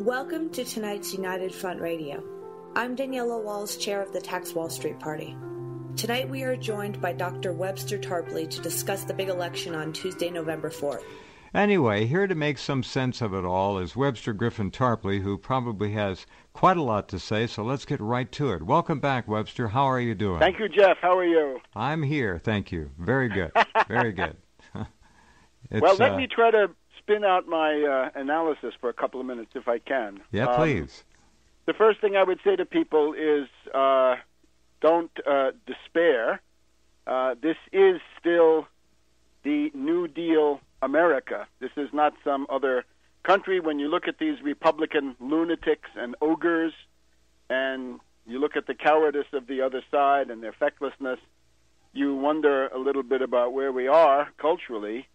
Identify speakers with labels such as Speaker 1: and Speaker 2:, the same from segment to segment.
Speaker 1: Welcome to tonight's United Front Radio. I'm Daniela Walls, chair of the Tax Wall Street Party. Tonight we are joined by Dr. Webster Tarpley to discuss the big election on Tuesday, November 4th.
Speaker 2: Anyway, here to make some sense of it all is Webster Griffin Tarpley, who probably has quite a lot to say, so let's get right to it. Welcome back, Webster. How are you doing?
Speaker 3: Thank you, Jeff. How are you?
Speaker 2: I'm here, thank you. Very good. Very good.
Speaker 3: Well, let me try to spin out my analysis for a couple of minutes, if I can.
Speaker 2: Yeah, please.
Speaker 3: The first thing I would say to people is don't despair. This is still the New Deal America. This is not some other country. When you look at these Republican lunatics and ogres, and you look at the cowardice of the other side and their fecklessness, you wonder a little bit about where we are culturally.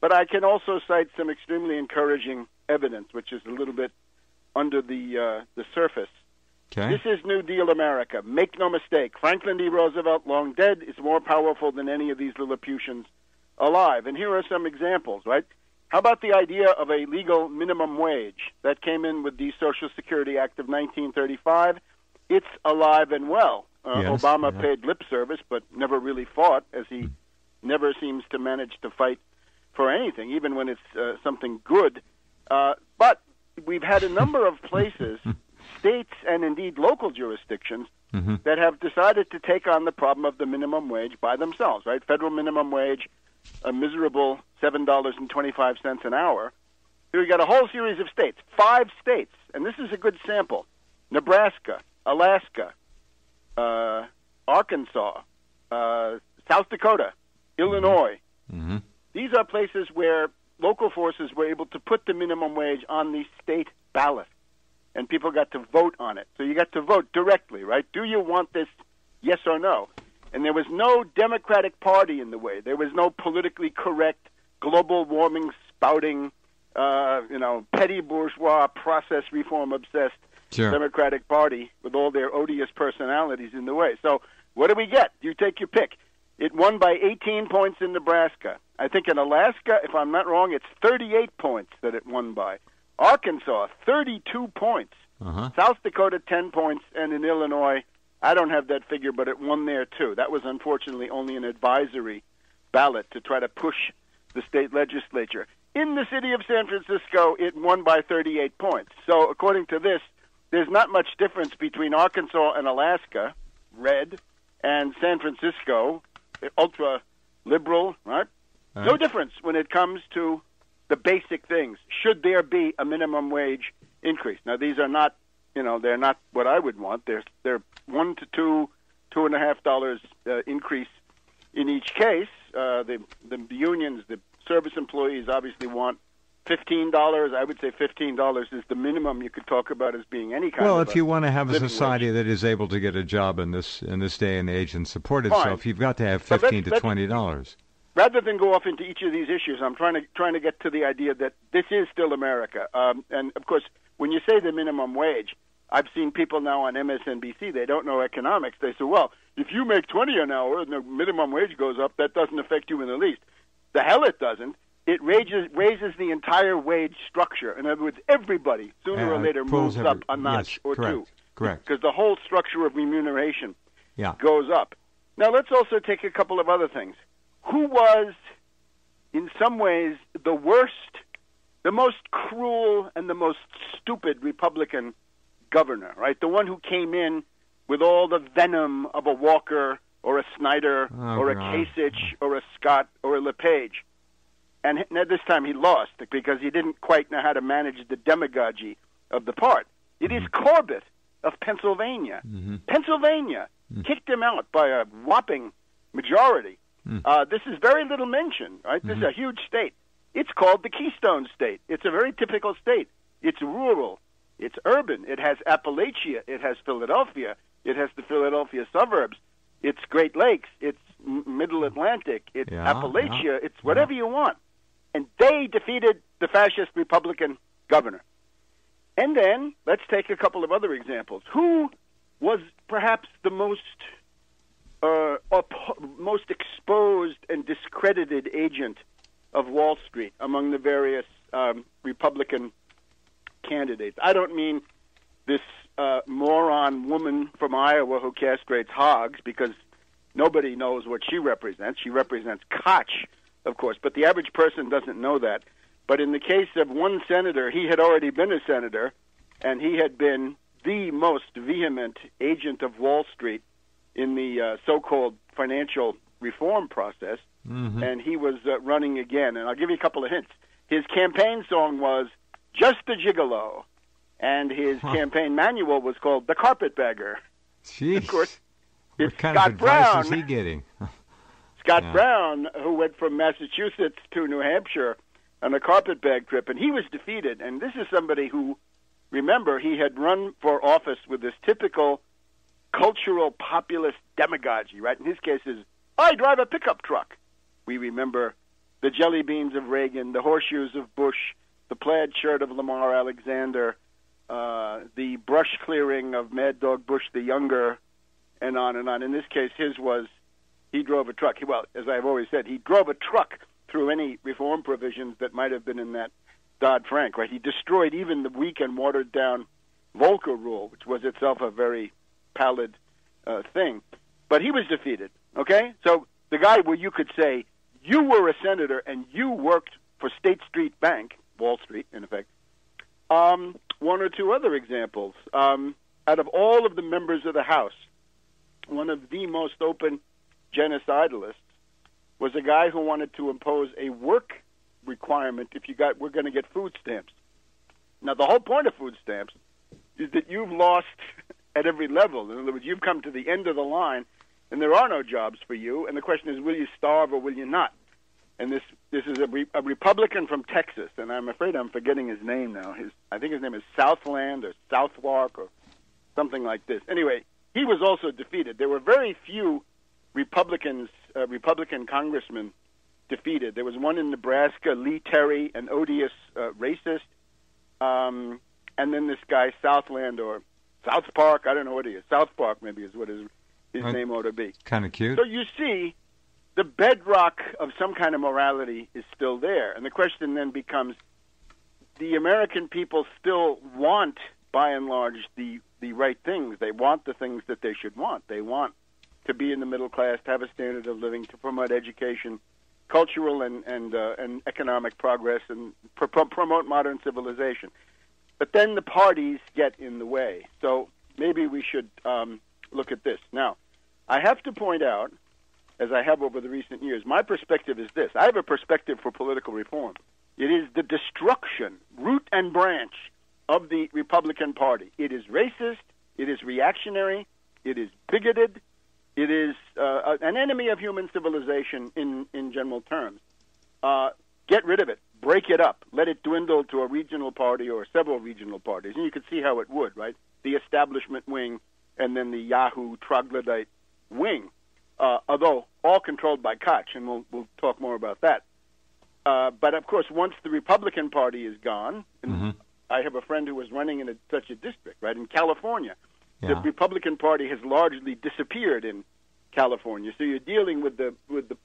Speaker 3: But I can also cite some extremely encouraging evidence, which is a little bit under the surface.
Speaker 2: Okay.
Speaker 3: This is New Deal America. Make no mistake. Franklin D. Roosevelt, long dead, is more powerful than any of these Lilliputians alive. And here are some examples, right? How about the idea of a legal minimum wage that came in with the Social Security Act of 1935? It's alive and well. Obama paid lip service, but never really fought, as he never seems to manage to fight for anything, even when it's something good. But we've had a number of places, states and indeed local jurisdictions, that have decided to take on the problem of the minimum wage by themselves, right? Federal minimum wage, a miserable $7.25 an hour. Here we got a whole series of states, 5 states, and this is a good sample. Nebraska, Alaska, Arkansas, South Dakota, Illinois. These are places where local forces were able to put the minimum wage on the state ballot, and people got to vote on it. So you got to vote directly, right? Do you want this, yes or no? And there was no Democratic Party in the way. There was no politically correct, global warming spouting, petty bourgeois, process reform obsessed Democratic Party with all their odious personalities in the way. So what do we get? You take your pick. It won by 18 points in Nebraska. I think in Alaska, if I'm not wrong, it's 38 points that it won by. Arkansas, 32 points. South Dakota, 10 points. And in Illinois, I don't have that figure, but it won there too. That was unfortunately only an advisory ballot to try to push the state legislature. In the city of San Francisco, it won by 38 points. So according to this, there's not much difference between Arkansas and Alaska, red, and San Francisco, ultra-liberal, right? No difference when it comes to the basic things. Should there be a minimum wage increase? Now, these are not, they're not what I would want. They're $1 to $2.50 increase in each case. The unions, the service employees obviously want $15. I would say $15 is the minimum you could talk about as being any kind of.
Speaker 2: Well, if you want to have a society that is able to get a job in this day and age and support itself, you've got to have $15 to $20.
Speaker 3: Rather than go off into each of these issues, I'm trying to get to the idea that this is still America. And of course, when you say the minimum wage, I've seen people now on MSNBC. They don't know economics. They say, "Well, if you make $20 an hour and the minimum wage goes up, that doesn't affect you in the least." The hell it doesn't. It raises the entire wage structure. In other words, everybody sooner or later moves up a notch or two.
Speaker 2: Correct.
Speaker 3: Because the whole structure of remuneration goes up. Now, let's also take a couple of other things. Who was, in some ways, the worst, the most cruel, and the most stupid Republican governor, right? The one who came in with all the venom of a Walker or a Snyder or a Kasich or a Scott or a LePage. And this time he lost because he didn't quite know how to manage the demagogy of the part. It is Corbett of Pennsylvania. Pennsylvania kicked him out by a whopping majority. This is very little mentioned, right? This is a huge state. It's called the Keystone State. It's a very typical state. It's rural. It's urban. It has Appalachia. It has Philadelphia. It has the Philadelphia suburbs. It's Great Lakes. It's Middle Atlantic. It's Appalachia. It's whatever you want. And they defeated the fascist Republican governor. And then let's take a couple of other examples. Who was perhaps the most exposed and discredited agent of Wall Street among the various Republican candidates. I don't mean this moron woman from Iowa who castrates hogs, because nobody knows what she represents. She represents Koch, of course, but the average person doesn't know that. But in the case of one senator, he had already been a senator, and he had been the most vehement agent of Wall Street in the so-called financial reform process, and he was running again. And I'll give you a couple of hints. His campaign song was Just a Gigolo, and his campaign manual was called The Carpetbagger.
Speaker 2: Jeez.
Speaker 3: Of course,
Speaker 2: what kind
Speaker 3: Scott
Speaker 2: of advice
Speaker 3: Brown,
Speaker 2: is he getting?
Speaker 3: Scott Brown, who went from Massachusetts to New Hampshire on a carpetbag trip, and he was defeated. And this is somebody who, remember, he had run for office with this typical cultural populist demagogy, right? In his case is, I drive a pickup truck. We remember the jelly beans of Reagan, the horseshoes of Bush, the plaid shirt of Lamar Alexander, the brush clearing of Mad Dog Bush the Younger, and on and on. In this case, his was, he drove a truck. Well, as I've always said, he drove a truck through any reform provisions that might have been in that Dodd-Frank, right? He destroyed even the weak and watered-down Volcker rule, which was itself a very pallid thing. But he was defeated, okay? So the guy where you could say, you were a senator and you worked for State Street Bank, Wall Street, in effect. One or two other examples. Out of all of the members of the House, one of the most open genocidalists was a guy who wanted to impose a work requirement if we're going to get food stamps. Now, the whole point of food stamps is that you've lost at every level. In other words, you've come to the end of the line, and there are no jobs for you. And the question is, will you starve or will you not? And this is a Republican from Texas, and I'm afraid I'm forgetting his name now. I think his name is Southland or Southwark or something like this. Anyway, he was also defeated. There were very few Republican congressmen defeated. There was one in Nebraska, Lee Terry, an odious racist, and then this guy Southland or South Park, I don't know what he is. South Park maybe is what his name ought to be.
Speaker 2: Kind of cute.
Speaker 3: So you see, the bedrock of some kind of morality is still there. And the question then becomes, the American people still want, by and large, the right things. They want the things that they should want. They want to be in the middle class, to have a standard of living, to promote education, cultural and economic progress, and promote modern civilization. But then the parties get in the way. So maybe we should look at this. Now, I have to point out, as I have over the recent years, my perspective is this. I have a perspective for political reform. It is the destruction, root and branch, of the Republican Party. It is racist. It is reactionary. It is bigoted. It is an enemy of human civilization in general terms. Get rid of it. Break it up. Let it dwindle to a regional party or several regional parties. And you can see how it would, right? The establishment wing and then the Yahoo troglodyte wing, although all controlled by Koch, and we'll talk more about that. But, of course, once the Republican Party is gone, and I have a friend who was running in such a district, right, in California. The Republican Party has largely disappeared in California. So you're dealing with the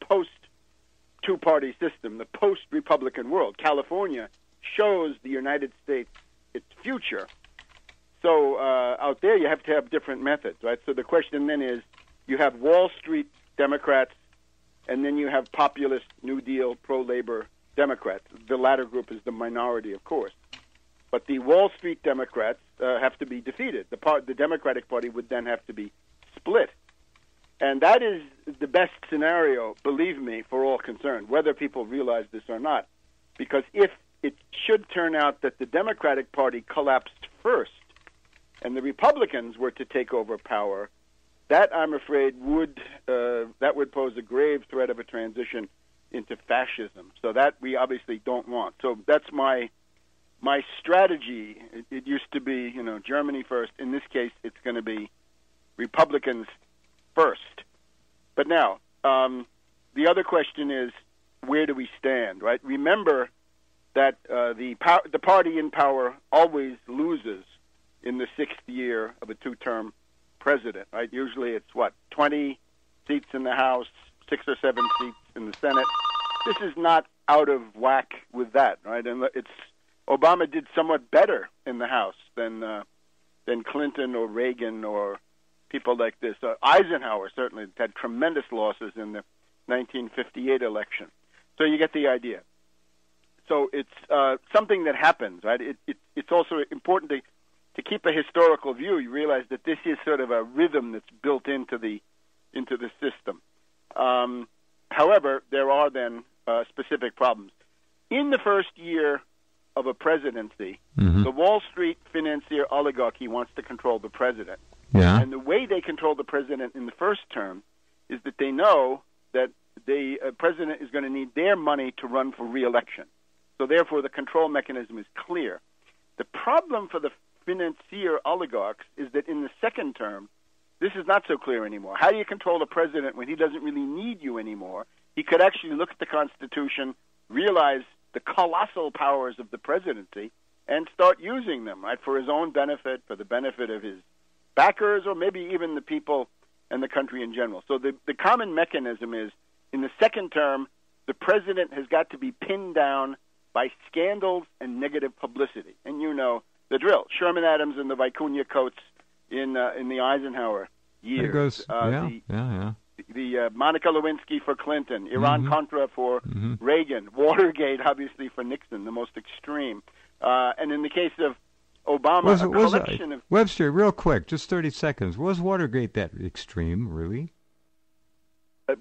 Speaker 3: post-two-party system, the post-Republican world. California shows the United States its future. So out there you have to have different methods, right? So the question then is, you have Wall Street Democrats, and then you have populist New Deal, pro-labor Democrats. The latter group is the minority, of course. But the Wall Street Democrats have to be defeated. The Democratic Party would then have to be split. And that is the best scenario, believe me, for all concerned, whether people realize this or not. Because if it should turn out that the Democratic Party collapsed first and the Republicans were to take over power, that, I'm afraid, would pose a grave threat of a transition into fascism. So that we obviously don't want. So that's my strategy. It used to be, Germany first. In this case, it's going to be Republicans first. But now, the other question is, where do we stand, right? Remember that the party in power always loses in the sixth year of a two-term president, right? Usually it's, 20 seats in the House, 6 or 7 seats in the Senate. This is not out of whack with that, right? And Obama did somewhat better in the House than Clinton or Reagan or people like this. Eisenhower certainly had tremendous losses in the 1958 election. So you get the idea. So it's something that happens, right? It's also important to keep a historical view. You realize that this is sort of a rhythm that's built into the system. However, there are then specific problems. In the first year of a presidency, the Wall Street financier oligarchy wants to control the president.
Speaker 2: Yeah.
Speaker 3: And the way they control the president in the first term is that they know that the president is going to need their money to run for re-election. So therefore, the control mechanism is clear. The problem for the financier oligarchs is that in the second term, this is not so clear anymore. How do you control the president when he doesn't really need you anymore? He could actually look at the Constitution, realize the colossal powers of the presidency, and start using them, right, for his own benefit, for the benefit of his backers, or maybe even the people and the country in general. So the common mechanism is, in the second term, the president has got to be pinned down by scandals and negative publicity. And you know the drill. Sherman Adams and the Vicuña Coats in the Eisenhower years. The Monica Lewinsky for Clinton, Iran-Contra for Reagan, Watergate, obviously, for Nixon, the most extreme. And in the case of Obama, a collection of...
Speaker 2: Webster, real quick, just 30 seconds. Was Watergate that extreme, really?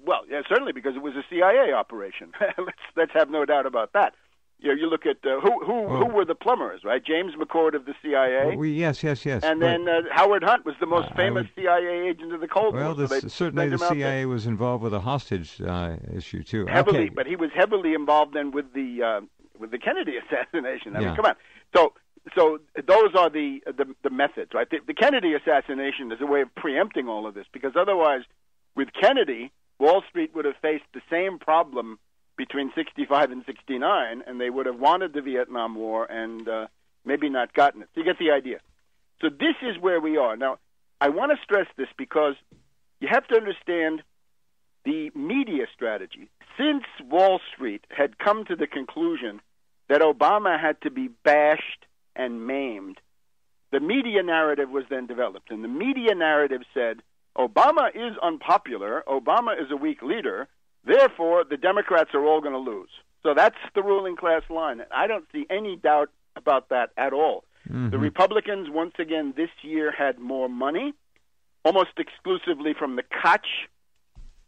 Speaker 3: Well, yeah, certainly, because it was a CIA operation. Let's have no doubt about that. You know, you look at who were the plumbers, right? James McCord of the CIA.
Speaker 2: Yes.
Speaker 3: And then Howard Hunt was the most famous CIA agent of the Cold War.
Speaker 2: Well, certainly the CIA was involved with a hostage issue too.
Speaker 3: Heavily,
Speaker 2: okay.
Speaker 3: But he was heavily involved then with the Kennedy assassination. I mean, come on. So those are the methods, right? The Kennedy assassination is a way of preempting all of this, because otherwise, with Kennedy, Wall Street would have faced the same problem between 65 and 69, and they would have wanted the Vietnam War and maybe not gotten it. So you get the idea. So this is where we are. Now, I want to stress this because you have to understand the media strategy. Since Wall Street had come to the conclusion that Obama had to be bashed and maimed, the media narrative was then developed. And the media narrative said, Obama is unpopular, Obama is a weak leader, therefore the Democrats are all going to lose. So that's the ruling class line. I don't see any doubt about that at all. The Republicans, once again, this year had more money, almost exclusively from the Koch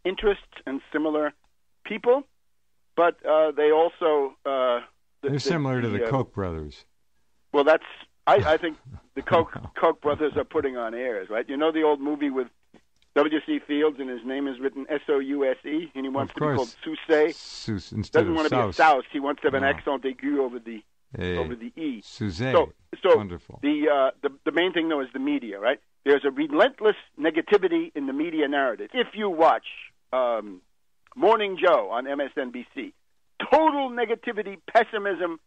Speaker 3: interests and similar people, but they also...
Speaker 2: They're similar to the Koch brothers.
Speaker 3: Well, that's... I think the Koch brothers are putting on airs, right? You know the old movie with W.C. Fields, and his name is written S-O-U-S-E, and he wants to be called Souse.
Speaker 2: Doesn't
Speaker 3: want to be a souse. He wants to have an accent aigu over the E.
Speaker 2: So wonderful.
Speaker 3: The main thing, though, is the media, right? There's a relentless negativity in the media narrative. If you watch Morning Joe on MSNBC, total negativity, pessimism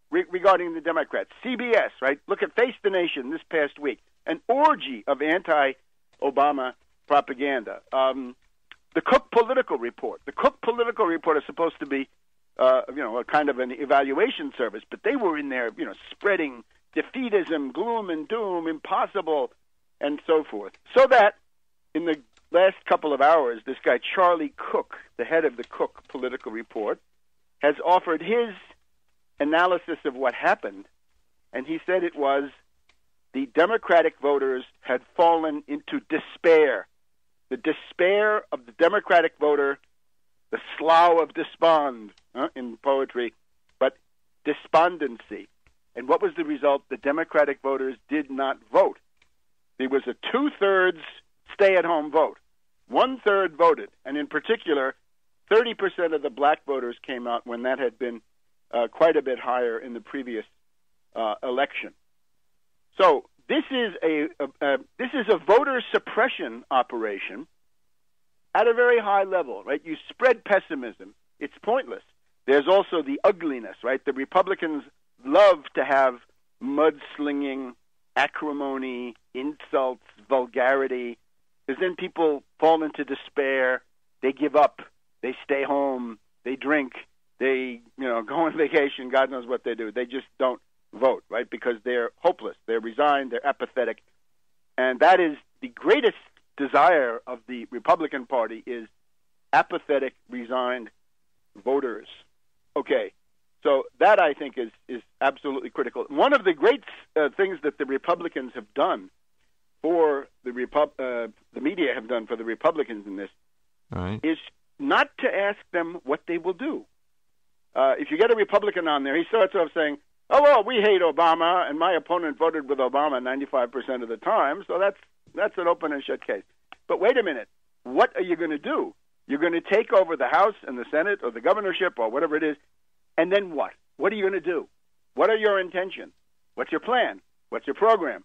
Speaker 3: regarding the Democrats. CBS, right? Look at Face the Nation this past week. An orgy of anti-Obama propaganda. The Cook Political Report. The Cook Political Report is supposed to be, a kind of an evaluation service, but they were in there, spreading defeatism, gloom and doom, impossible, and so forth. So that in the last couple of hours, this guy Charlie Cook, the head of the Cook Political Report, has offered his analysis of what happened, and he said it was the Democratic voters had fallen into despair. The despair of the Democratic voter, the slough of despond in poetry, but despondency. And what was the result? The Democratic voters did not vote. There was a 2/3 stay-at-home vote. 1/3 voted, and in particular, 30% of the black voters came out when that had been quite a bit higher in the previous election. So this is a voter suppression operation at a very high level, right? You spread pessimism; it's pointless. There's also the ugliness, right? The Republicans love to have mudslinging, acrimony, insults, vulgarity, because then people fall into despair. They give up. They stay home. They drink. They, go on vacation. God knows what they do. They just don't vote, right? Because they're hopeless, they're resigned, they're apathetic. And that is the greatest desire of the Republican Party is apathetic, resigned voters. Okay, so that I think is absolutely critical. One of the great things that the Republicans have done for the media have done for the Republicans in this is not to ask them what they will do. If you get a Republican on there, he starts off saying, "Oh well, we hate Obama, and my opponent voted with Obama 95% of the time, so that's an open and shut case." But wait a minute, what are you going to do? You're going to take over the House and the Senate or the governorship or whatever it is, and then what? What are you going to do? What are your intentions? What's your plan? What's your program?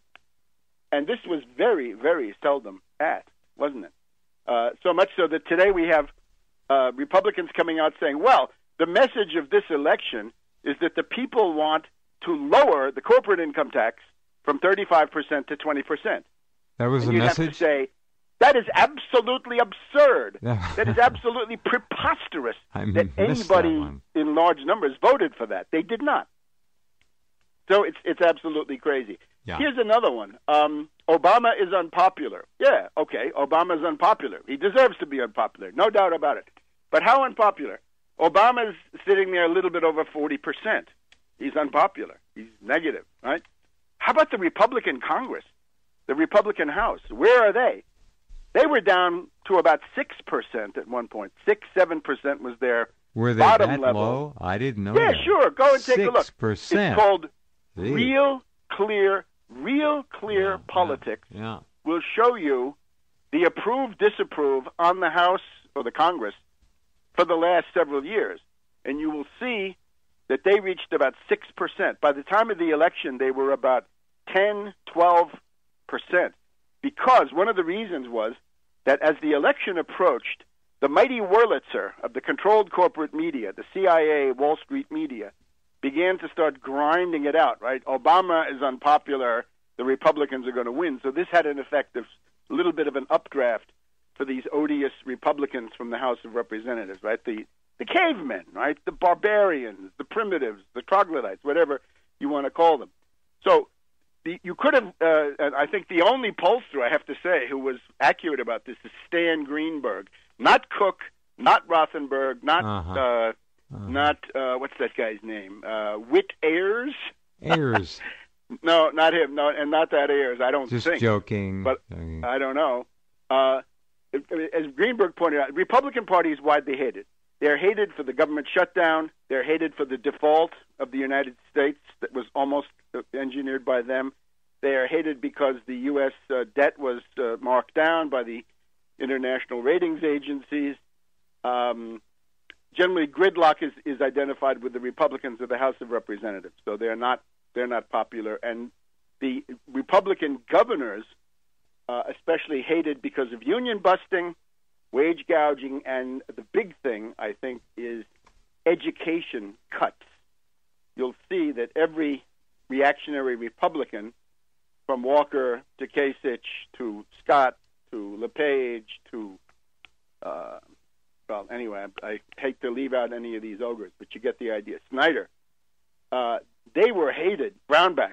Speaker 3: And this was very, very seldom asked, wasn't it? So much so that today we have Republicans coming out saying, well, the message of this election is that the people want to lower the corporate income tax from 35% to 20%.
Speaker 2: That was the
Speaker 3: you'd
Speaker 2: message?
Speaker 3: have to say, that is absolutely absurd. That is absolutely preposterous that anybody in large numbers voted for that. They did not. So it's absolutely crazy.
Speaker 2: Yeah.
Speaker 3: Here's another one. Obama is unpopular. Yeah, okay, Obama is unpopular. He deserves to be unpopular, no doubt about it. But how unpopular? Obama's sitting there a little bit over 40%. He's unpopular. He's negative, right? How about the Republican Congress, the Republican House? Where are they? They were down to about 6% at one point. 6-7% was their
Speaker 2: Were they
Speaker 3: bottom
Speaker 2: that
Speaker 3: level.
Speaker 2: low? I didn't know
Speaker 3: Yeah,
Speaker 2: that.
Speaker 3: sure. Go and take a look.
Speaker 2: 6%.
Speaker 3: It's called
Speaker 2: Gee.
Speaker 3: Real Clear Politics.
Speaker 2: Yeah.
Speaker 3: Will show you the approve, disapprove on the House or the Congress for the last several years. And you will see that they reached about 6%. By the time of the election, they were about 10, 12%. Because one of the reasons was that as the election approached, the mighty Wurlitzer of the controlled corporate media, the CIA, Wall Street media, began to start grinding it out, right? Obama is unpopular. The Republicans are going to win. So this had an effect of a little bit of an updraft for these odious Republicans from the House of Representatives, right? The cavemen, right? The barbarians, the primitives, the troglodytes, whatever you want to call them. So you could have, and I think the only pollster, I have to say, who was accurate about this is Stan Greenberg. Not Cook, not Rothenberg, not what's that guy's name? Whit Ayers?
Speaker 2: Ayers.
Speaker 3: No, not him. No, and not that Ayers. I don't
Speaker 2: Just
Speaker 3: think.
Speaker 2: joking.
Speaker 3: But I don't know. As Greenberg pointed out, the Republican Party is widely hated. They're hated for the government shutdown. They're hated for the default of the United States that was almost engineered by them. They are hated because the U.S. Debt was marked down by the international ratings agencies. Generally, gridlock is identified with the Republicans of the House of Representatives, so they're not popular. And the Republican governors, especially hated because of union busting, wage gouging, and the big thing, I think, is education cuts. You'll see that every reactionary Republican, from Walker to Kasich to Scott to LePage to, well, anyway, I hate to leave out any of these ogres, but you get the idea. Snyder, they were hated. Brownback,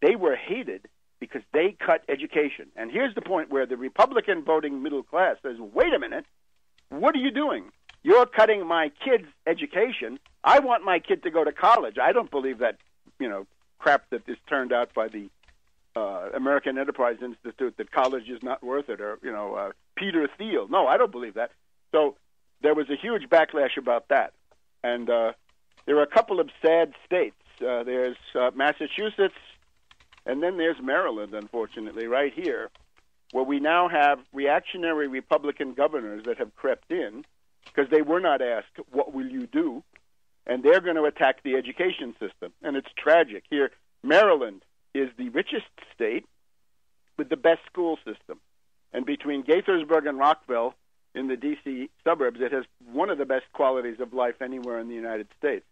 Speaker 3: they were hated because they cut education. And here's the point where the Republican voting middle class says, wait a minute, what are you doing? You're cutting my kid's education. I want my kid to go to college. I don't believe that, crap that is turned out by the American Enterprise Institute that college is not worth it, or, Peter Thiel. No, I don't believe that. So there was a huge backlash about that. And there are a couple of sad states. There's Massachusetts, and then there's Maryland, unfortunately, right here, where we now have reactionary Republican governors that have crept in because they were not asked, what will you do? And they're going to attack the education system. And it's tragic. Here, Maryland is the richest state with the best school system. And between Gaithersburg and Rockville in the D.C. suburbs, it has one of the best qualities of life anywhere in the United States.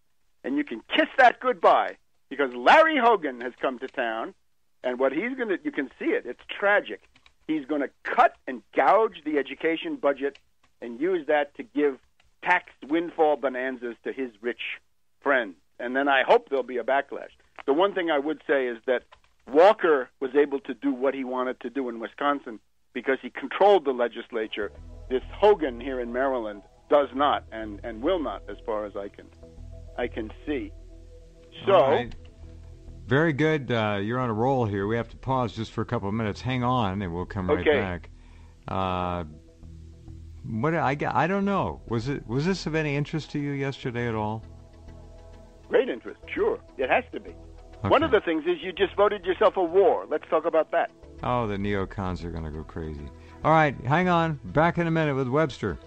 Speaker 3: And you can kiss that goodbye because Larry Hogan has come to town, and what he's going to, you can see it, it's tragic. He's going to cut and gouge the education budget and use that to give tax windfall bonanzas to his rich friends. And then I hope there'll be a backlash. the one thing I would say is that Walker was able to do what he wanted to do in Wisconsin because he controlled the legislature. This Hogan here in Maryland does not and will not, as far as I can see. So,
Speaker 2: all right. Very good. You're on a roll here. We have to pause just for a couple of minutes. Hang on, and we'll come right back. What I don't know. Was this of any interest to you yesterday at all?
Speaker 3: Great interest, sure. It has to be.
Speaker 2: Okay.
Speaker 3: One of the things is you just voted yourself a war. Let's talk about that.
Speaker 2: Oh, the neocons are going to go crazy. All right, hang on. Back in a minute with Webster.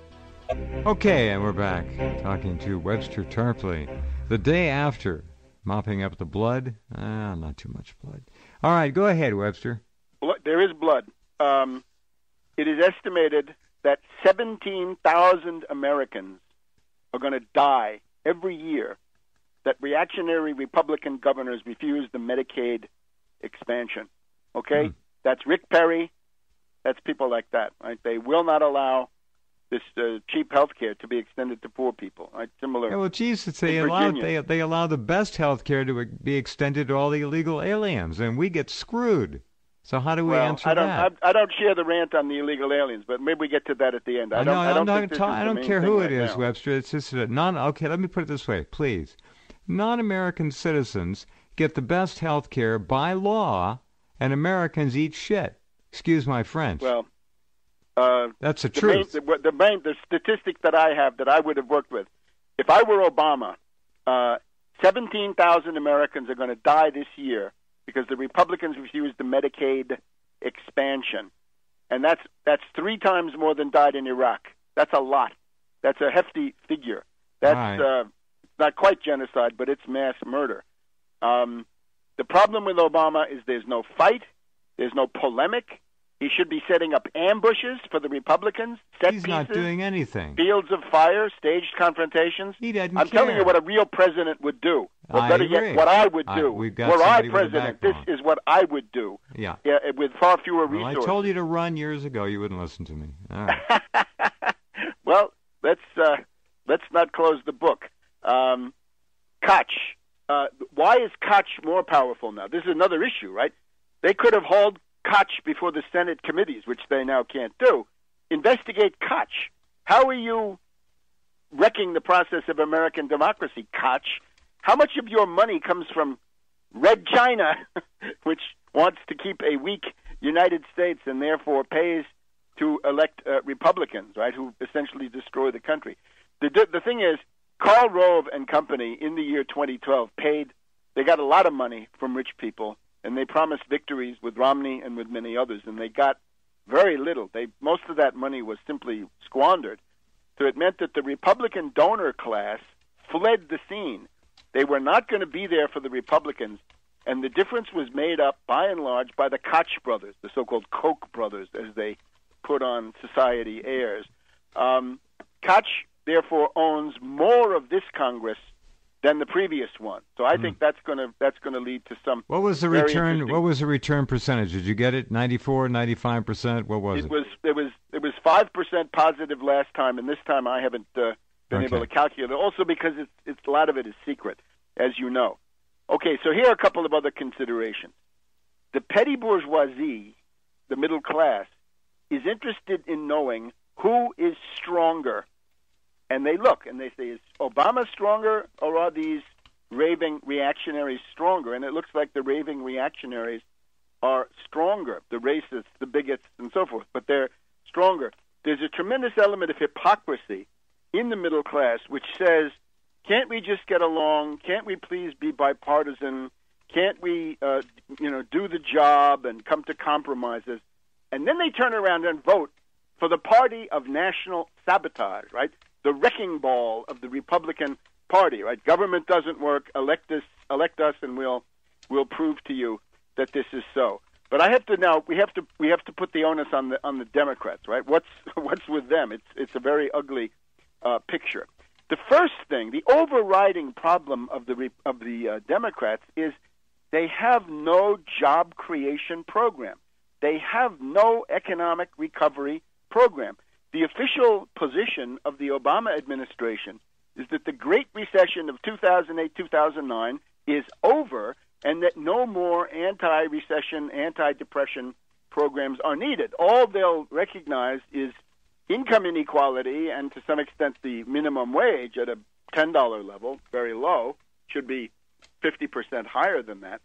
Speaker 2: Okay, and we're back talking to Webster Tarpley. The day after mopping up the blood. Not too much blood. All right, go ahead, Webster.
Speaker 3: There is blood. It is estimated that 17,000 Americans are going to die every year that reactionary Republican governors refuse the Medicaid expansion. Okay? That's Rick Perry. That's people like that. Right? They will not allow this cheap health care to be extended to poor people. Right? Similar.
Speaker 2: Yeah, well, Jesus, they allow the best health care to be extended to all the illegal aliens, and we get screwed. So how do we answer that?
Speaker 3: I don't share the rant on the illegal aliens, but maybe we get to that at the end. I don't
Speaker 2: care who it is,
Speaker 3: now.
Speaker 2: Webster. It's just okay, let me put it this way, please. Non-American citizens get the best health care by law, and Americans eat shit. Excuse my French.
Speaker 3: Well,
Speaker 2: that's the truth.
Speaker 3: The statistic that I have that I would have worked with, if I were Obama, 17,000 Americans are going to die this year because the Republicans refused the Medicaid expansion. And that's 3 times more than died in Iraq. That's a lot. That's a hefty figure. That's not quite genocide, but it's mass murder. The problem with Obama is there's no fight. There's no polemic. He should be setting up ambushes for the Republicans,
Speaker 2: He's not doing anything.
Speaker 3: Fields of fire, staged confrontations.
Speaker 2: He doesn't
Speaker 3: I'm telling you what a real president would do. Or better yet, what I would do. Were I president, this is what I would do.
Speaker 2: Yeah,
Speaker 3: with far fewer resources.
Speaker 2: I told you to run years ago. You wouldn't listen to me. All right.
Speaker 3: Well, let's not close the book. Koch. Why is Koch more powerful now? This is another issue, right? They could have hauled Koch before the Senate committees, which they now can't do. Investigate Koch. How are you wrecking the process of American democracy, Koch? How much of your money comes from Red China, which wants to keep a weak United States and therefore pays to elect Republicans, right, who essentially destroy the country? The thing is, Karl Rove and company in the year 2012 they got a lot of money from rich people, and they promised victories with Romney and with many others, and they got very little. Most of that money was simply squandered. So it meant that the Republican donor class fled the scene. They were not going to be there for the Republicans, and the difference was made up, by and large, by the Koch brothers, the so-called Koch brothers, as they put on society airs. Koch, therefore, owns more of this Congress than the previous one. So I think that's going to lead to some. What was the
Speaker 2: return? What was the return percentage? Did you get it? 94, 95%? What was it?
Speaker 3: It was 5% positive last time, and this time I haven't been able to calculate it. Also because it's a lot of it is secret, as you know. Okay, so here are a couple of other considerations. The petty bourgeoisie, the middle class, is interested in knowing who is stronger. And they look and they say, is Obama stronger or are these raving reactionaries stronger? And it looks like the raving reactionaries are stronger, the racists, the bigots, and so forth, but they're stronger. There's a tremendous element of hypocrisy in the middle class which says, can't we just get along? Can't we please be bipartisan? Can't we do the job and come to compromises? And then they turn around and vote for the party of national sabotage, right? The wrecking ball of the Republican Party, right? Government doesn't work. Elect us, and we'll prove to you that this is so. But I have to now. We have to put the onus on the Democrats, right? What's with them? It's a very ugly picture. The first thing, the overriding problem of the Democrats is they have no job creation program. They have no economic recovery program. The official position of the Obama administration is that the Great Recession of 2008-2009 is over and that no more anti-recession, anti-depression programs are needed. All they'll recognize is income inequality and, to some extent, the minimum wage at a $10 level, very low, should be 50% higher than that.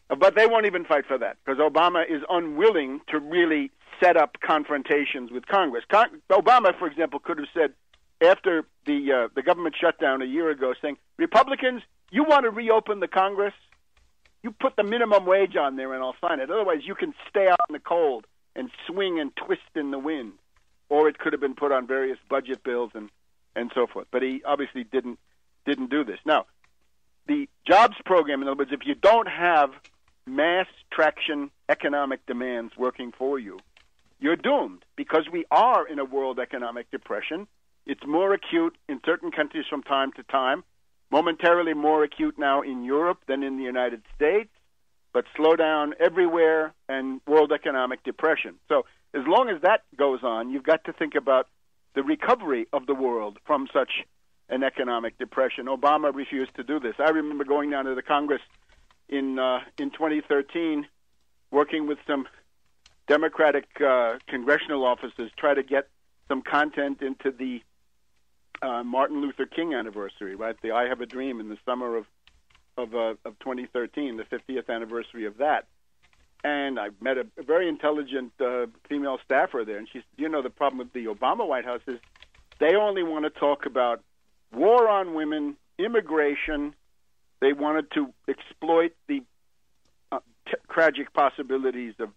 Speaker 3: But they won't even fight for that because Obama is unwilling to really set up confrontations with Congress. Obama, for example, could have said after the government shutdown a year ago, saying, Republicans, you want to reopen the Congress? You put the minimum wage on there and I'll sign it. Otherwise, you can stay out in the cold and swing and twist in the wind. Or it could have been put on various budget bills and so forth. But he obviously didn't do this. Now, the jobs program, in other words, if you don't have mass traction economic demands working for you, you're doomed because we are in a world economic depression. It's more acute in certain countries from time to time, momentarily more acute now in Europe than in the United States, but slow down everywhere and world economic depression. So as long as that goes on, you've got to think about the recovery of the world from such an economic depression. Obama refused to do this. I remember going down to the Congress in 2013, working with some Democratic congressional officers, try to get some content into the Martin Luther King anniversary, right? The I Have a Dream in the summer of 2013, the 50th anniversary of that. And I met a very intelligent female staffer there, and she said, you know, the problem with the Obama White House is they only want to talk about war on women, immigration. They wanted to exploit the tragic possibilities of,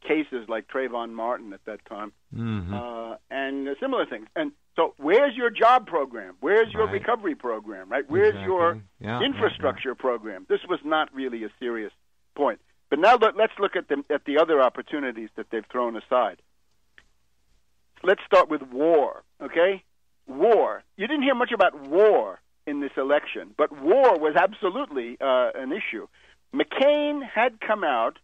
Speaker 3: cases like Trayvon Martin at that time, and similar things. And so where's your job program? Where's your recovery program, right? Where's your infrastructure program? This was not really a serious point. But now let's look at the other opportunities that they've thrown aside. Let's start with war, okay? War. You didn't hear much about war in this election, but war was absolutely an issue. McCain had come out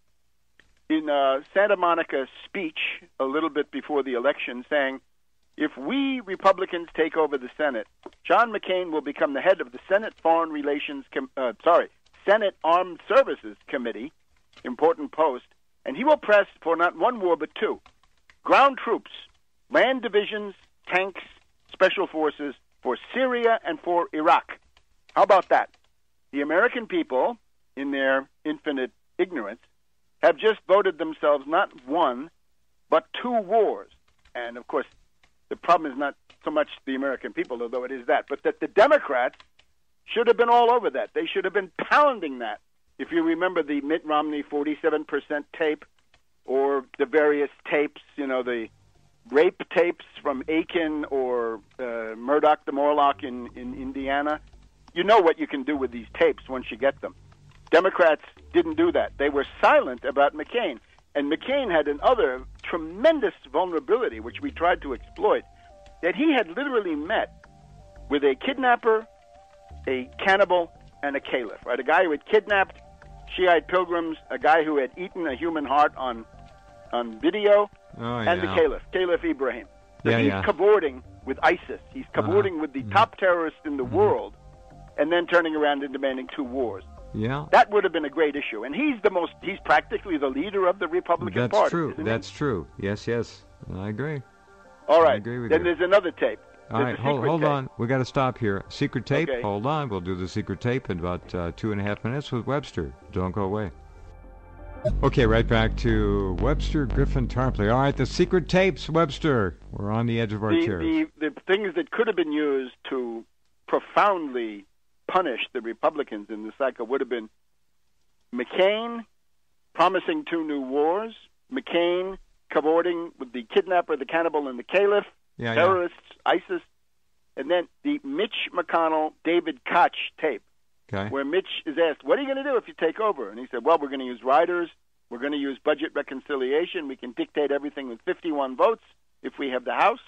Speaker 3: in Santa Monica speech a little bit before the election saying, if we Republicans take over the Senate, John McCain will become the head of the Senate Senate Armed Services Committee, important post, and he will press for not one war but two, ground troops, land divisions, tanks, special forces for Syria and for Iraq. How about that? The American people, in their infinite ignorance, have just voted themselves not one, but two wars. And, of course, the problem is not so much the American people, although it is that, but that the Democrats should have been all over that. They should have been pounding that. If you remember the Mitt Romney 47% tape or the various tapes, the rape tapes from Aiken or Murdoch the Morlock in Indiana, you know what you can do with these tapes once you get them. Democrats didn't do that. They were silent about McCain. And McCain had another tremendous vulnerability, which we tried to exploit, that he had literally met with a kidnapper, a cannibal, and a caliph, right? A guy who had kidnapped Shiite pilgrims, a guy who had eaten a human heart on video, and the Caliph Ibrahim. So he's cavorting with ISIS. He's cavorting with the top terrorists in the world, and then turning around and demanding two wars.
Speaker 2: Yeah,
Speaker 3: that would have been a great issue, and he's practically the leader of the Republican Party.
Speaker 2: That's true. That's true. Yes, I agree.
Speaker 3: All right.
Speaker 2: I agree with
Speaker 3: then
Speaker 2: you.
Speaker 3: There's another tape.
Speaker 2: All right, hold on. We got to stop here. Secret tape.
Speaker 3: Okay.
Speaker 2: Hold on. We'll do the secret tape in about 2.5 minutes with Webster. Don't go away. Okay, right back to Webster Griffin Tarpley. All right, the secret tapes, Webster. We're on the edge of our chairs.
Speaker 3: The things that could have been used to profoundly punish the Republicans in the cycle would have been McCain promising two new wars, McCain cavorting with the kidnapper, the cannibal, and the caliph, terrorists, ISIS, and then the Mitch McConnell, David Koch tape, where Mitch is asked, what are you going to do if you take over? And he said, well, we're going to use riders, we're going to use budget reconciliation, we can dictate everything with 51 votes if we have the House.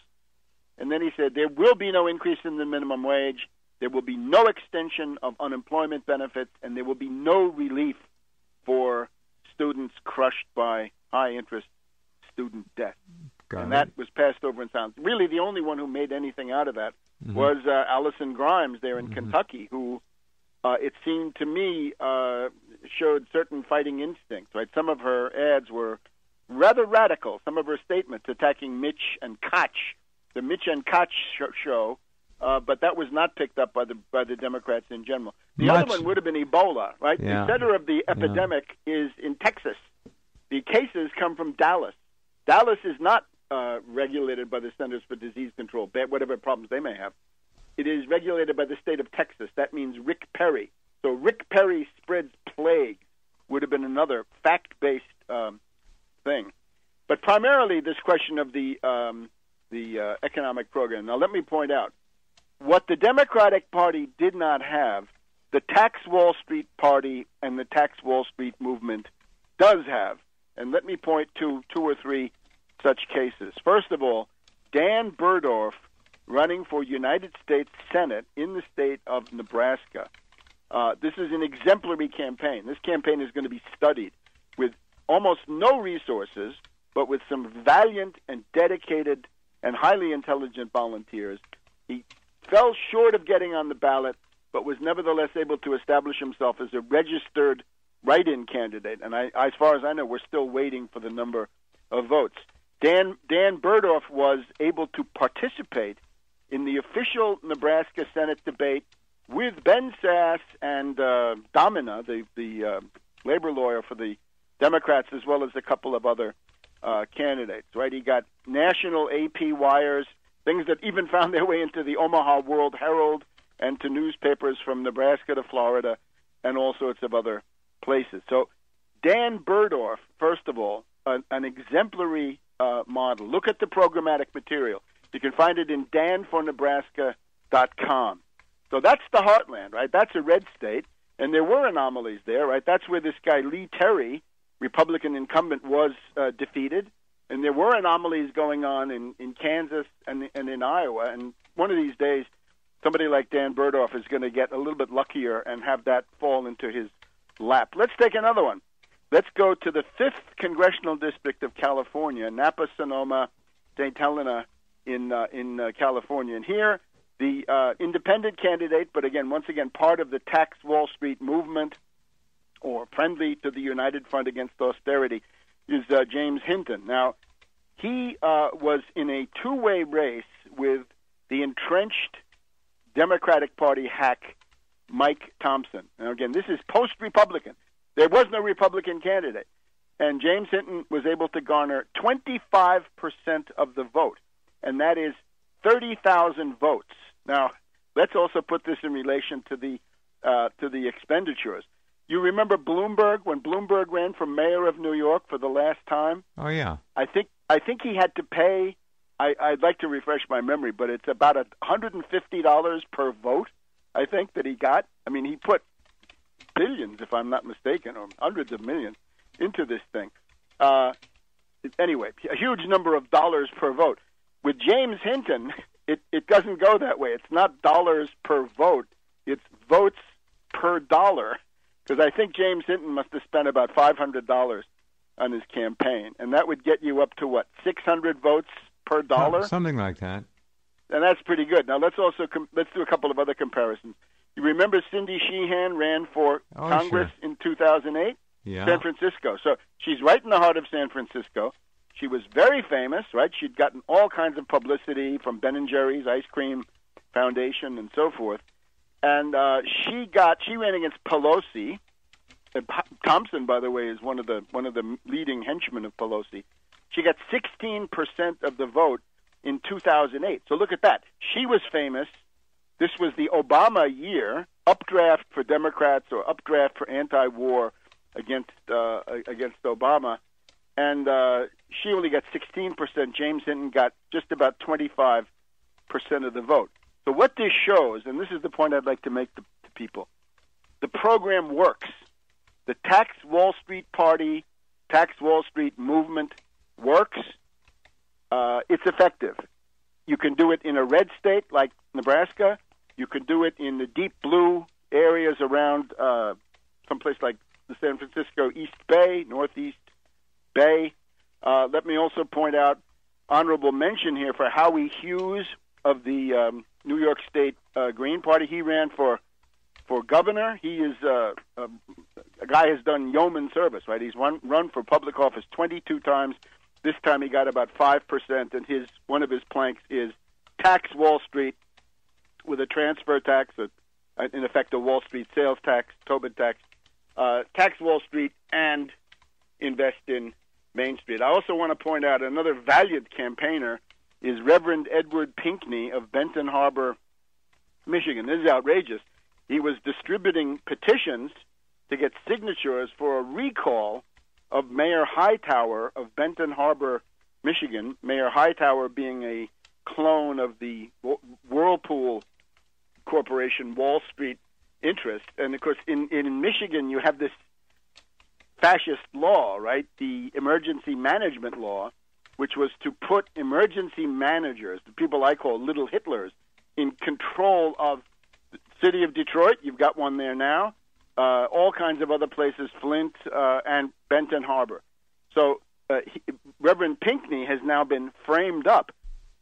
Speaker 3: And then he said, there will be no increase in the minimum wage, there will be no extension of unemployment benefits, and there will be no relief for students crushed by high-interest student debt. That was passed over in silence. Really, the only one who made anything out of that was Allison Grimes there in Kentucky, who it seemed to me showed certain fighting instincts. Right, some of her ads were rather radical. Some of her statements attacking Mitch and Koch, the Mitch and Koch show, but that was not picked up by the Democrats in general. The other one would have been Ebola. Right, the center of the epidemic is in Texas. The cases come from Dallas. Dallas is not regulated by the Centers for Disease Control, whatever problems they may have. It is regulated by the state of Texas. That means Rick Perry. So Rick Perry spreads plague would have been another fact-based thing. But primarily this question of the economic program. Now let me point out, what the Democratic Party did not have, the Tax Wall Street Party and the Tax Wall Street movement does have. And let me point to 2 or 3 such cases. First of all, Dan Burdorf running for United States Senate in the state of Nebraska. This is an exemplary campaign. This campaign is going to be studied with almost no resources, but with some valiant and dedicated and highly intelligent volunteers. He fell short of getting on the ballot, but was nevertheless able to establish himself as a registered write-in candidate. And as far as I know, we're still waiting for the number of votes. Dan Burdorf was able to participate in the official Nebraska Senate debate with Ben Sass and Domina, the labor lawyer for the Democrats, as well as a couple of other candidates. Right? He got national AP wires, things that even found their way into the Omaha World Herald and to newspapers from Nebraska to Florida and all sorts of other places. So Dan Burdorf, first of all, an exemplary model. Look at the programmatic material. You can find it in danfornebraska.com. So that's the heartland, right? That's a red state, and there were anomalies there, right? That's where this guy Lee Terry, Republican incumbent, was defeated, and there were anomalies going on in Kansas and in Iowa. And one of these days, somebody like Dan Burdorf is going to get a little bit luckier and have that fall into his lap. Let's take another one. Let's go to the 5th Congressional District of California, Napa, Sonoma, St. Helena in California. And here, the independent candidate, but once again, part of the Tax Wall Street movement, or friendly to the United Front Against Austerity, is James Hinton. Now, he was in a two-way race with the entrenched Democratic Party hack Mike Thompson. Now, again, this is post-Republican. There was no Republican candidate. And James Hinton was able to garner 25% of the vote, and that is 30,000 votes. Now, let's also put this in relation to the expenditures. You remember Bloomberg, when Bloomberg ran for mayor of New York for the last time?
Speaker 2: Oh, yeah.
Speaker 3: I think he had to pay, I'd like to refresh my memory, but it's about $150 per vote, I think, that he got. I mean, he put billions, if I'm not mistaken, or hundreds of millions into this thing. Anyway, a huge number of dollars per vote. With James Hinton, it doesn't go that way. It's not dollars per vote. It's votes per dollar. Because I think James Hinton must have spent about $500 on his campaign. And that would get you up to, 600 votes per dollar?
Speaker 2: Something like that.
Speaker 3: And that's pretty good. Now, let's do a couple of other comparisons. You remember Cindy Sheehan ran for Congress in 2008?
Speaker 2: Yeah.
Speaker 3: San Francisco. So she's right in the heart of San Francisco. She was very famous, right? She'd gotten all kinds of publicity from Ben & Jerry's Ice Cream Foundation and so forth. And she ran against Pelosi. Thompson, by the way, is one of the leading henchmen of Pelosi. She got 16% of the vote in 2008. So look at that. She was famous. This was the Obama year, updraft for Democrats or updraft for anti-war against Obama, and she only got 16%. James Hinton got just about 25% of the vote. So what this shows, and this is the point I'd like to make to people, the program works. The Tax Wall Street Party, Tax Wall Street movement works. It's effective. You can do it in a red state like Nebraska. You can do it in the deep blue areas around someplace like the San Francisco East Bay, Northeast Bay. Let me also point out honorable mention here for Howie Hughes of the New York State Green Party. He ran for For governor, he is a guy has done yeoman service, right? He's run for public office 22 times. This time he got about 5%, and one of his planks is tax Wall Street with a transfer tax, in effect a Wall Street sales tax, Tobin tax, tax Wall Street, and invest in Main Street. I also want to point out another valiant campaigner is Reverend Edward Pinckney of Benton Harbor, Michigan. This is outrageous. He was distributing petitions to get signatures for a recall of Mayor Hightower of Benton Harbor, Michigan, Mayor Hightower being a clone of the Whirlpool Corporation Wall Street interest. And, of course, in Michigan, you have this fascist law, right, the emergency management law, which was to put emergency managers, the people I call little Hitlers, in control of the city of Detroit. You've got one there now. All kinds of other places, Flint and Benton Harbor. So Reverend Pinckney has now been framed up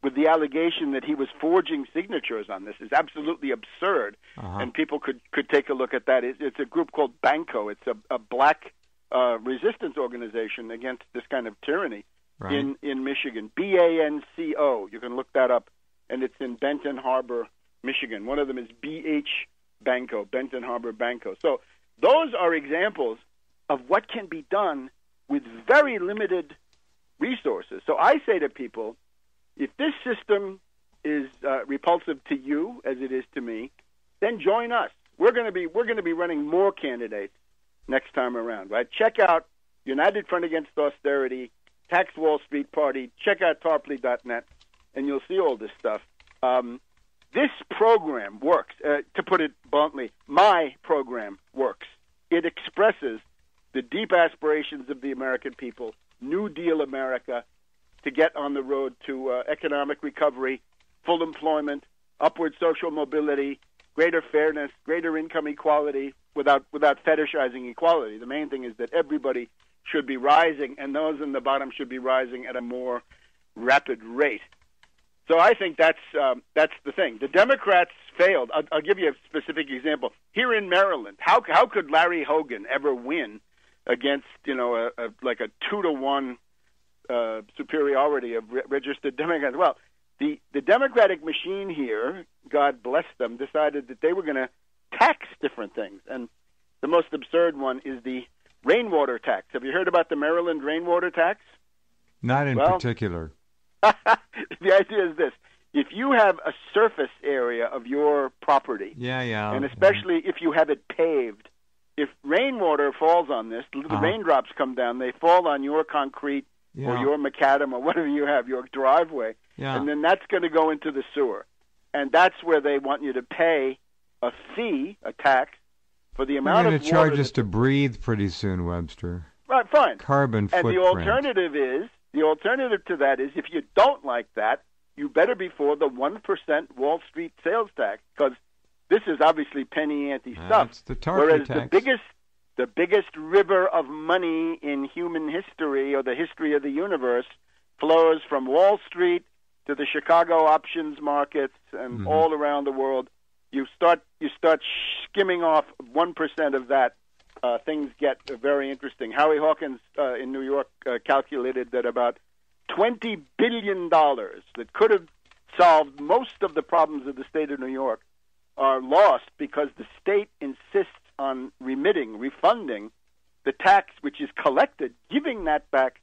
Speaker 3: with the allegation that he was forging signatures on this. Is absolutely absurd, and people could take a look at that. It's a group called Banco. It's a black resistance organization against this kind of tyranny in Michigan. BANCO. You can look that up, and it's in Benton Harbor, Michigan. One of them is BH Banco, Benton Harbor Banco. So those are examples of what can be done with very limited resources. So I say to people, if this system is repulsive to you as it is to me, then join us. We're going to be running more candidates next time around, right? Check out United Front Against Austerity, Tax Wall Street Party. Check out Tarpley.net, and you'll see all this stuff. This program works. To put it bluntly, my program works. It expresses the deep aspirations of the American people, New Deal America, to get on the road to economic recovery, full employment, upward social mobility, greater fairness, greater income equality, without fetishizing equality. The main thing is that everybody should be rising, and those in the bottom should be rising at a more rapid rate. So I think that's the thing. The Democrats failed. I'll give you a specific example. Here in Maryland, how could Larry Hogan ever win against a 2-to-1 superiority of registered Democrats? Well, the Democratic machine here, God bless them, decided that they were going to tax different things. And the most absurd one is the rainwater tax. Have you heard about the Maryland rainwater tax?
Speaker 2: Not in particular.
Speaker 3: The idea is this. If you have a surface area of your property, and especially if you have it paved, if rainwater falls on this, the raindrops come down, they fall on your concrete or your macadam or whatever you have, your driveway, and then that's going to go into the sewer. And that's where they want you to pay a fee, a tax, for the amount of water. They're going to
Speaker 2: charge us to breathe pretty soon, Webster.
Speaker 3: Right, fine.
Speaker 2: Carbon footprint.
Speaker 3: And the alternative to that is, if you don't like that, you better be for the 1% Wall Street sales tax, because this is obviously penny ante stuff.
Speaker 2: It's the Tarpley tax.
Speaker 3: The biggest river of money in human history, or the history of the universe, flows from Wall Street to the Chicago options markets and all around the world. You start skimming off 1% of that. Things get very interesting. Howie Hawkins in New York calculated that about $20 billion that could have solved most of the problems of the state of New York are lost because the state insists on refunding the tax which is collected, giving that back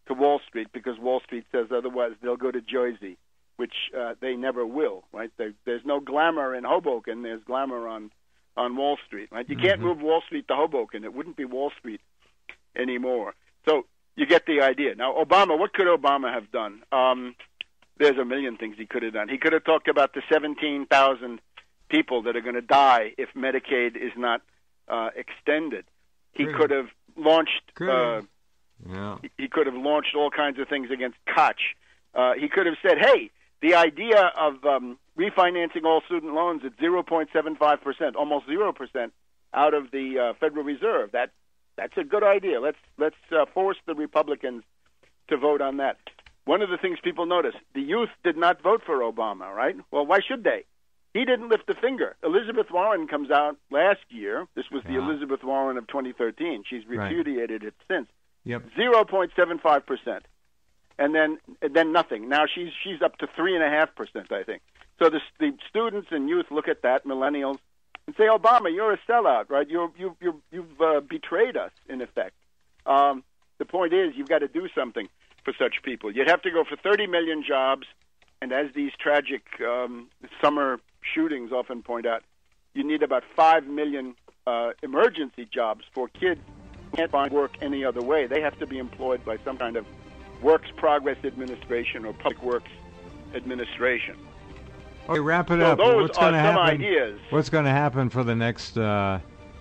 Speaker 3: to Wall Street, because Wall Street says otherwise they'll go to Jersey, which they never will, right? There's no glamour in Hoboken. There's glamour on Wall Street, right? You can't move Wall Street to Hoboken. It wouldn't be Wall Street anymore. So you get the idea. Now, Obama, what could Obama have done? There's a million things he could have done. He could have talked about the 17,000 people that are going to die if Medicaid is not extended. He could have launched. He could have launched all kinds of things against Koch. He could have said, "Hey, the idea of refinancing all student loans at 0.75%, almost 0%, out of the Federal Reserve. That's a good idea. Let's force the Republicans to vote on that." One of the things people notice, the youth did not vote for Obama, right? Well, why should they? He didn't lift a finger. Elizabeth Warren comes out last year. This was the Elizabeth Warren of 2013. She's repudiated it since. 0.75%. And then nothing. Now she's up to 3.5%, I think. So the students and youth look at that, millennials, and say, Obama, you're a sellout, right? You've betrayed us, in effect. The point is, you've got to do something for such people. You'd have to go for 30 million jobs, and as these tragic summer shootings often point out, you need about 5 million emergency jobs for kids who can't find work any other way. They have to be employed by some kind of Works Progress Administration or Public Works Administration.
Speaker 2: Okay, wrap it up.
Speaker 3: Those
Speaker 2: What's going to happen?
Speaker 3: Ideas.
Speaker 2: What's going to happen for the next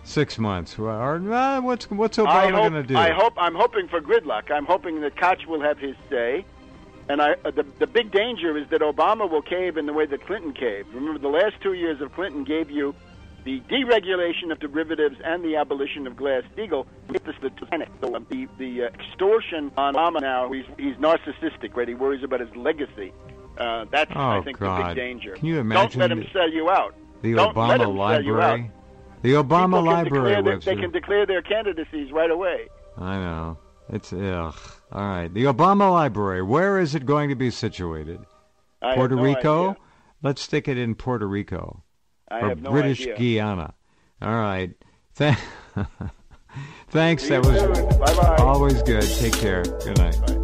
Speaker 2: 6 months? Or what's Obama going to do?
Speaker 3: I'm hoping for gridlock. I'm hoping that Koch will have his say. And the big danger is that Obama will cave in the way that Clinton caved. Remember, the last 2 years of Clinton gave you the deregulation of derivatives and the abolition of Glass-Steagall. So the extortion on Obama now, he's narcissistic, right? He worries about his legacy. That's, I think, the big danger.
Speaker 2: Can you imagine?
Speaker 3: Don't let him sell you out.
Speaker 2: The Obama Library. The Obama Library.
Speaker 3: They can declare their candidacies right away.
Speaker 2: I know. It's ugh. All right. The Obama Library. Where is it going to be situated? Puerto Rico?
Speaker 3: Idea.
Speaker 2: Let's stick it in Puerto Rico.
Speaker 3: I
Speaker 2: or
Speaker 3: have no
Speaker 2: British
Speaker 3: idea.
Speaker 2: Guiana. All right. Thanks.
Speaker 3: See
Speaker 2: that
Speaker 3: you
Speaker 2: was
Speaker 3: soon. Bye-bye.
Speaker 2: always good. Take care. Good night.
Speaker 3: Bye.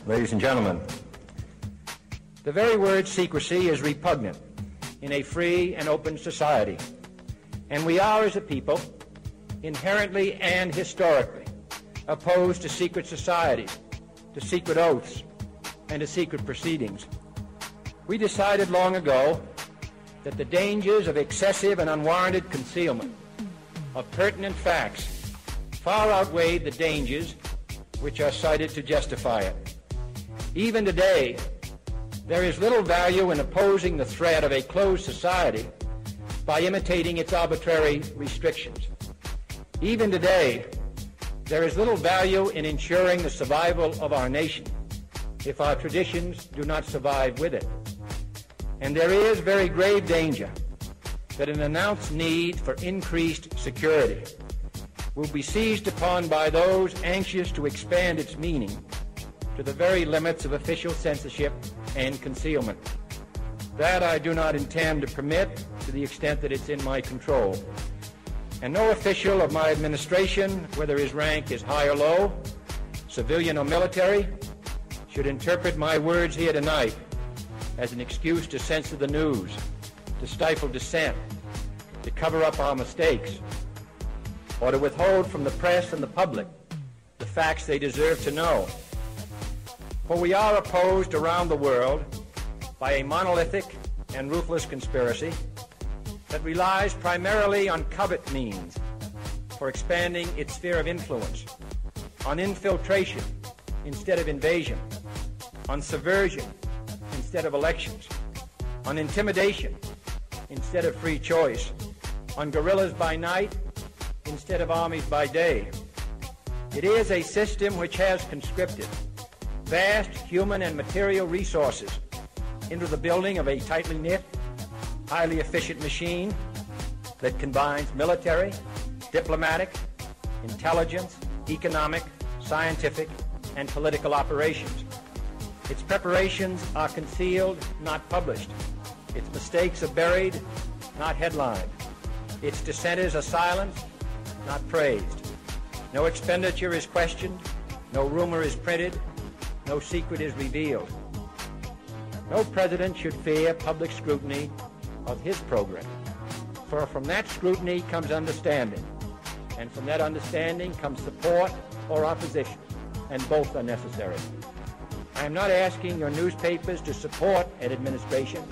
Speaker 4: Ladies and gentlemen, the very word secrecy is repugnant in a free and open society, and we are, as a people, inherently and historically opposed to secret societies, to secret oaths, and to secret proceedings. We decided long ago that the dangers of excessive and unwarranted concealment of pertinent facts far outweighed the dangers which are cited to justify it. Even today, there is little value in opposing the threat of a closed society by imitating its arbitrary restrictions. Even today, there is little value in ensuring the survival of our nation if our traditions do not survive with it. And there is very grave danger that an announced need for increased security will be seized upon by those anxious to expand its meaning to the very limits of official censorship and concealment. That I do not intend to permit to the extent that it's in my control. And no official of my administration, whether his rank is high or low, civilian or military, should interpret my words here tonight as an excuse to censor the news, to stifle dissent, to cover up our mistakes, or to withhold from the press and the public the facts they deserve to know. For we are opposed around the world by a monolithic and ruthless conspiracy that relies primarily on covert means for expanding its sphere of influence, on infiltration instead of invasion, on subversion instead of elections, on intimidation instead of free choice, on guerrillas by night instead of armies by day. It is a system which has conscripted vast human and material resources into the building of a tightly knit, highly efficient machine that combines military, diplomatic, intelligence, economic, scientific, and political operations. Its preparations are concealed, not published. Its mistakes are buried, not headlined. Its dissenters are silenced, not praised. No expenditure is questioned, no rumor is printed, no secret is revealed. No president should fear public scrutiny of his program, for from that scrutiny comes understanding, and from that understanding comes support or opposition, and both are necessary. I am not asking your newspapers to support an administration,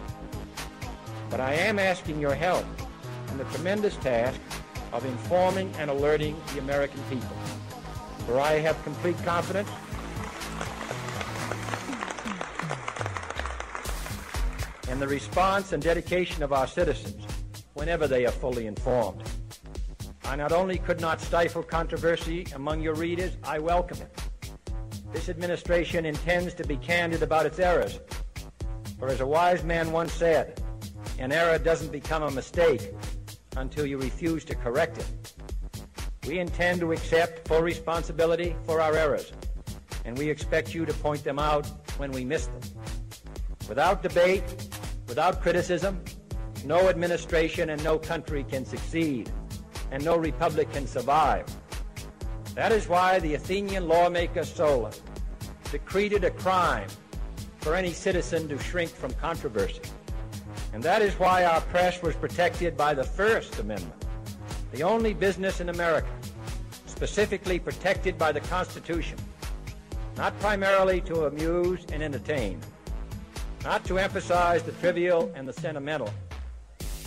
Speaker 4: but I am asking your help in the tremendous task of informing and alerting the American people, for I have complete confidence in the response and dedication of our citizens whenever they are fully informed. I not only could not stifle controversy among your readers, I welcome it. This administration intends to be candid about its errors, for as a wise man once said, an error doesn't become a mistake until you refuse to correct it. We intend to accept full responsibility for our errors, and we expect you to point them out when we miss them. Without debate, without criticism, no administration and no country can succeed, and no republic can survive. That is why the Athenian lawmaker Solon decreed it a crime for any citizen to shrink from controversy. And that is why our press was protected by the First Amendment, the only business in America specifically protected by the Constitution, not primarily to amuse and entertain, not to emphasize the trivial and the sentimental,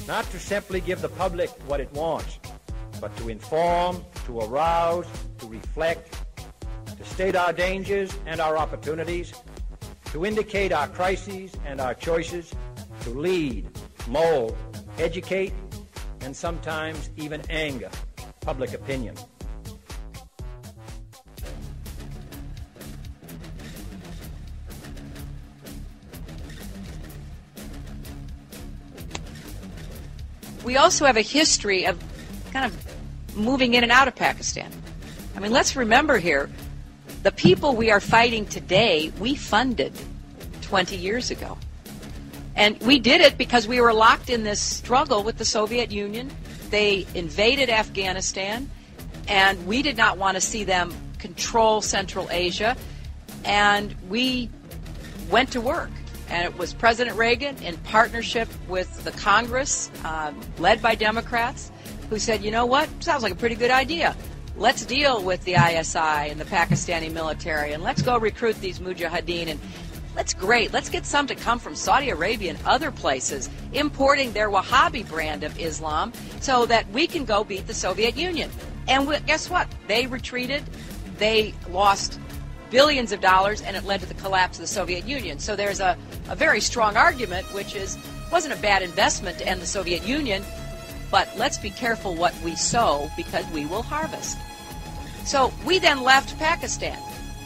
Speaker 4: not to simply give the public what it wants, but to inform, to arouse, to reflect, to state our dangers and our opportunities, to indicate our crises and our choices, to lead, mold, educate, and sometimes even anger public opinion.
Speaker 5: We also have a history of kind of moving in and out of Pakistan. I mean, let's remember here, the people we are fighting today, we funded 20 years ago. And we did it because we were locked in this struggle with the Soviet Union. They invaded Afghanistan, and we did not want to see them control Central Asia. And we went to work. And it was President Reagan in partnership with the Congress, led by Democrats, who said, you know what, sounds like a pretty good idea. Let's deal with the ISI and the Pakistani military, and let's go recruit these mujahideen. And that's great. Let's get some to come from Saudi Arabia and other places, importing their Wahhabi brand of Islam so that we can go beat the Soviet Union. And guess what? They retreated. They lost billions of dollars, and it led to the collapse of the Soviet Union. So there's a very strong argument, which is, wasn't a bad investment to end the Soviet Union, but let's be careful what we sow because we will harvest. So we then left Pakistan.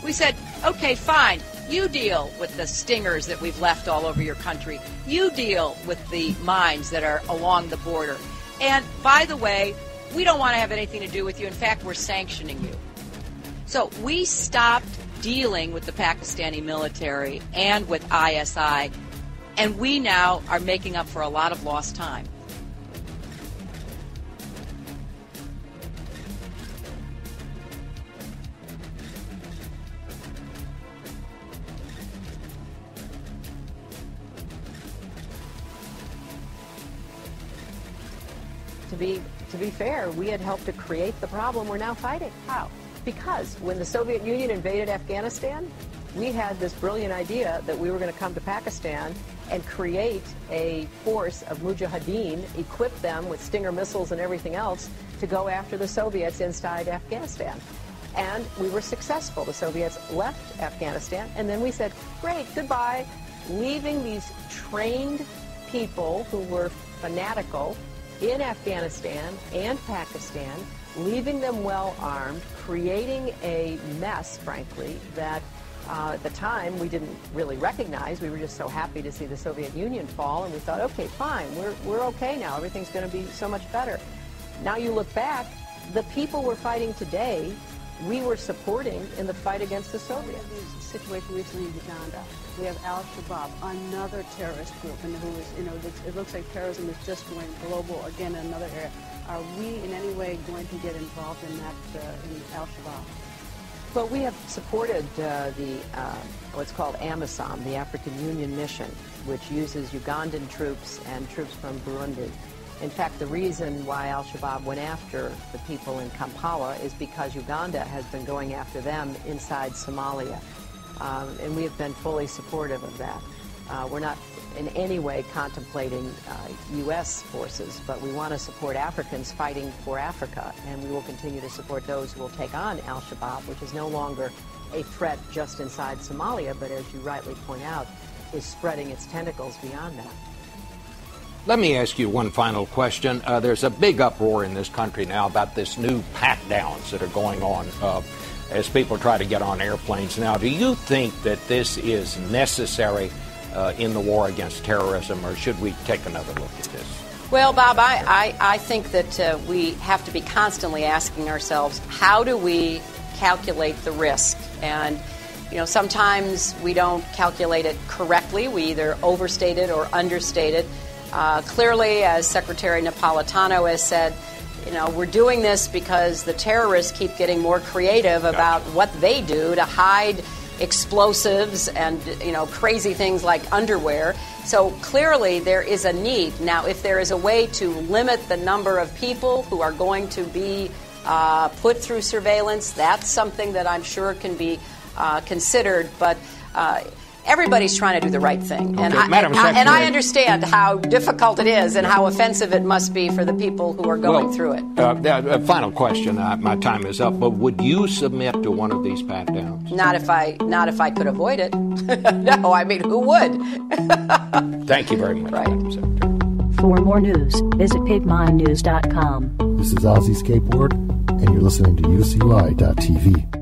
Speaker 5: We said, okay, fine, you deal with the stingers that we've left all over your country. You deal with the mines that are along the border. And by the way, we don't want to have anything to do with you. In fact, we're sanctioning you. So we stopped dealing with the Pakistani military and with ISI, and we now are making up for a lot of lost time.
Speaker 6: To be fair, we had helped to create the problem we're now fighting. How? Because when the Soviet Union invaded Afghanistan, we had this brilliant idea that we were going to come to Pakistan and create a force of mujahideen, equip them with Stinger missiles and everything else to go after the Soviets inside Afghanistan. And we were successful. The Soviets left Afghanistan, and then we said, great, goodbye, leaving these trained people who were fanatical in Afghanistan and Pakistan, leaving them well armed, creating a mess, frankly, that at the time we didn't really recognize. We were just so happy to see the Soviet Union fall, and we thought, okay, fine, we're okay now. Everything's going to be so much better. Now you look back, the people we're fighting today, we were supporting in the fight against the Soviets.
Speaker 7: The situation recently in Uganda, we have Al-Shabaab, another terrorist group, and who is, it looks like terrorism is just going global again in another area. Are we in any way going to get involved in that, in Al-Shabaab?
Speaker 6: Well, we have supported what's called AMISOM, the African Union Mission, which uses Ugandan troops and troops from Burundi. In fact, the reason why Al-Shabaab went after the people in Kampala is because Uganda has been going after them inside Somalia. And we have been fully supportive of that. We're not in any way contemplating U.S. forces, but we want to support Africans fighting for Africa, and we will continue to support those who will take on Al-Shabaab, which is no longer a threat just inside Somalia, but as you rightly point out, is spreading its tentacles beyond that.
Speaker 8: Let me ask you one final question. There's a big uproar in this country now about this new pat-downs that are going on as people try to get on airplanes. Now, do you think that this is necessary in the war against terrorism, or should we take another look at this?
Speaker 5: Well, Bob, I think that we have to be constantly asking ourselves, how do we calculate the risk? And, sometimes we don't calculate it correctly. We either overstate it or understate it. Clearly, as Secretary Napolitano has said, we're doing this because the terrorists keep getting more creative about what they do to hide explosives and, crazy things like underwear. So clearly there is a need. Now, if there is a way to limit the number of people who are going to be put through surveillance, that's something that I'm sure can be considered. But everybody's trying to do the right thing.
Speaker 8: Okay.
Speaker 5: And I understand how difficult it is and how offensive it must be for the people who are going through it.
Speaker 8: Final question. My time is up. But would you submit to one of these pat-downs?
Speaker 5: Not if I could avoid it. No, I mean, who would?
Speaker 8: Thank you very much, Madam Secretary.
Speaker 9: For more news, visit PaidMindNews.com.
Speaker 10: This is Ozzy Skateboard, and you're listening to UCY.tv.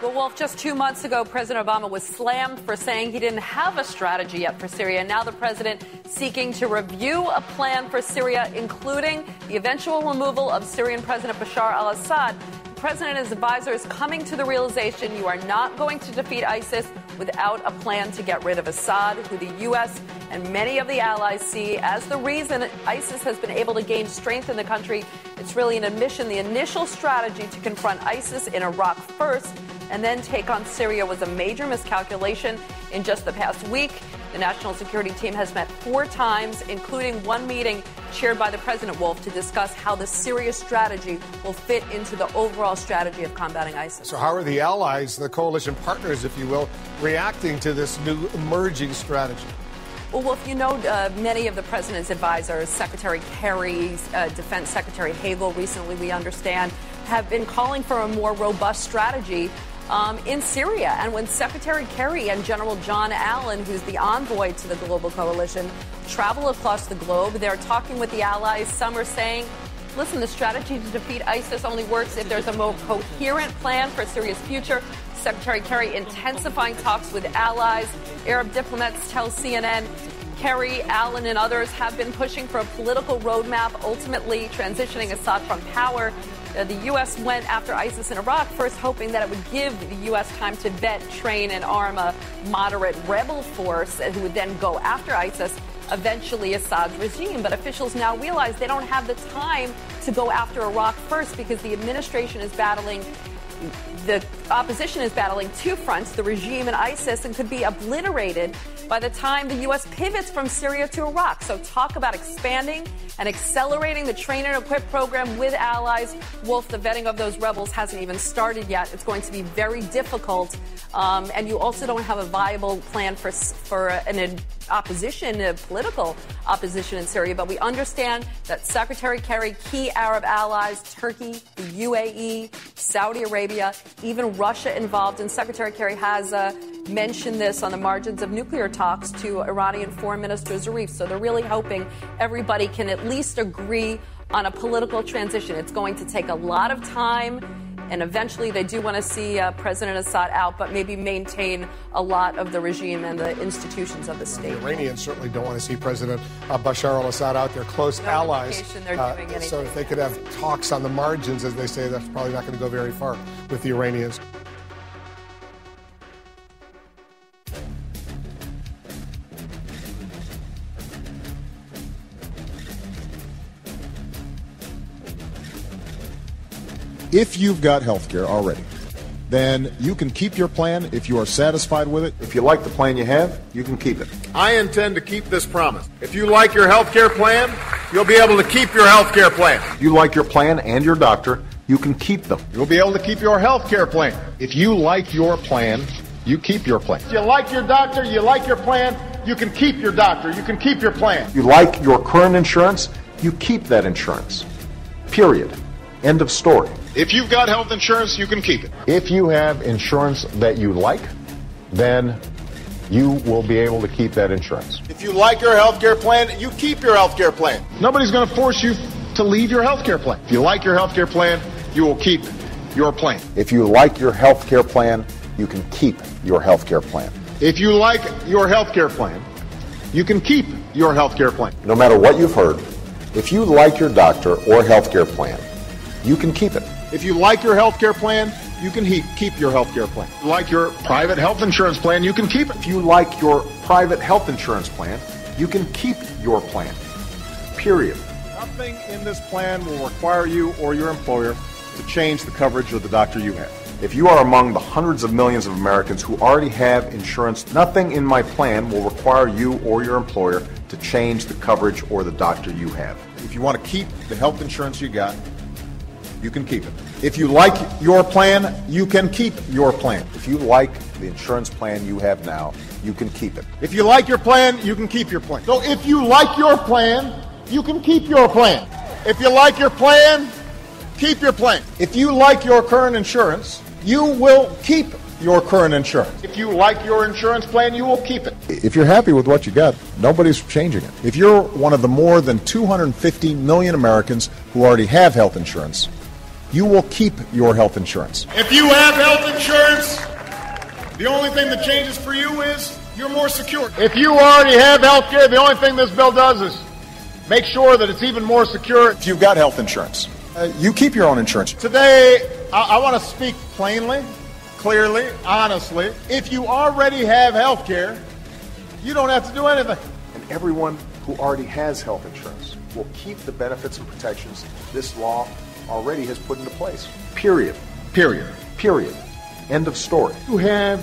Speaker 11: Well, Wolf, just 2 months ago, President Obama was slammed for saying he didn't have a strategy yet for Syria. Now the president seeking to review a plan for Syria, including the eventual removal of Syrian President Bashar al-Assad. The president and his advisors coming to the realization you are not going to defeat ISIS without a plan to get rid of Assad, who the U.S. and many of the allies see as the reason ISIS has been able to gain strength in the country. It's really an admission. The initial strategy to confront ISIS in Iraq first and then take on Syria was a major miscalculation. In just the past week, the National Security Team has met 4 times, including one meeting chaired by the President, Wolf, to discuss how the Syria strategy will fit into the overall strategy of combating ISIS.
Speaker 12: So how are the allies, the coalition partners, if you will, reacting to this new emerging strategy?
Speaker 11: Well, Wolf, many of the president's advisors, Secretary Kerry, Defense Secretary Hagel, recently we understand, have been calling for a more robust strategy in Syria. And when Secretary Kerry and General John Allen, who's the envoy to the global coalition, travel across the globe, they're talking with the allies. Some are saying, listen, the strategy to defeat ISIS only works if there's a more coherent plan for Syria's future. Secretary Kerry intensifying talks with allies. Arab diplomats tell CNN Kerry, Allen, and others have been pushing for a political roadmap, ultimately transitioning Assad from power. The U.S. went after ISIS in Iraq, first hoping that it would give the U.S. time to vet, train, and arm a moderate rebel force who would then go after ISIS, eventually Assad's regime. But officials now realize they don't have the time to go after Iraq first because the administration is battling the opposition is battling 2 fronts, the regime and ISIS, and could be obliterated by the time the U.S. pivots from Syria to Iraq. So talk about expanding and accelerating the train and equip program with allies. Wolf, the vetting of those rebels hasn't even started yet. It's going to be very difficult And you also don't have a viable plan for an opposition, a political opposition in Syria. But we understand that Secretary Kerry, key Arab allies, Turkey, the UAE, Saudi Arabia, even Russia involved. And Secretary Kerry has mentioned this on the margins of nuclear talks to Iranian Foreign Minister Zarif. So they're really hoping everybody can at least agree on a political transition. It's going to take a lot of time. And eventually they do want to see President Assad out, but maybe maintain a lot of the regime and the institutions of the state.
Speaker 12: The Iranians certainly don't want to see President Bashar al-Assad out. They're close allies.
Speaker 11: They're doing anything.
Speaker 12: So if they could have talks on the margins, as they say, that's probably not going to go very far with the Iranians.
Speaker 13: If you've got health care already, then you can keep your plan if you are satisfied with it.
Speaker 14: If you like the plan you have, you can keep it.
Speaker 15: I intend to keep this promise. If you like your health care plan, you'll be able to keep your health care plan.
Speaker 14: If you like your plan and your doctor, you can keep them.
Speaker 15: You'll be able to keep your health care plan.
Speaker 13: If you like your plan, you keep your plan.
Speaker 15: If you like your doctor, you like your plan, you can keep your doctor, you can keep your plan.
Speaker 14: If you like your current insurance, you keep that insurance. Period. End of story.
Speaker 15: If you've got health insurance, you can keep it.
Speaker 13: If you have insurance that you like, then you will be able to keep that insurance.
Speaker 15: If you like your health care plan, you keep your health care plan.
Speaker 13: Nobody's going to force you to leave your health care plan.
Speaker 15: If you like your health care plan, you will keep your plan.
Speaker 14: If you like your health care plan, you can keep your health care plan.
Speaker 15: If you like your health care plan, you can keep your health care plan.
Speaker 14: No matter what you've heard, if you like your doctor or health care plan, you can keep it.
Speaker 15: If you like your health care plan, you can keep your health care plan. If you like your private health insurance plan, you can keep it.
Speaker 14: If you like your private health insurance plan, you can keep your plan. Period.
Speaker 15: Nothing in this plan will require you or your employer to change the coverage of the doctor you have.
Speaker 14: If you are among the hundreds of millions of Americans who already have insurance, nothing in my plan will require you or your employer to change the coverage or the doctor you have.
Speaker 13: If you want to keep the health insurance you got, you can keep it.
Speaker 15: If you like your plan, you can keep your plan.
Speaker 14: If you like the insurance plan you have now, you can keep it.
Speaker 15: If you like your plan, you can keep your plan. So if you like your plan, you can keep your plan. If you like your plan, keep your plan. If you like your current insurance, you will keep your current insurance. If you like your insurance plan, you will keep it.
Speaker 13: If you're happy with what you got, nobody's changing it. If you're one of the more than 250 million Americans who already have health insurance, you will keep your health insurance.
Speaker 15: If you have health insurance, the only thing that changes for you is you're more secure. If you already have health care, the only thing this bill does is make sure that it's even more secure.
Speaker 13: If you've got health insurance, you keep your own insurance.
Speaker 15: Today, I want to speak plainly, clearly, honestly. If you already have health care, you don't have to do anything.
Speaker 14: And everyone who already has health insurance will keep the benefits and protections this law already has put into place. Period.
Speaker 15: Period.
Speaker 14: Period. End of story.
Speaker 15: You have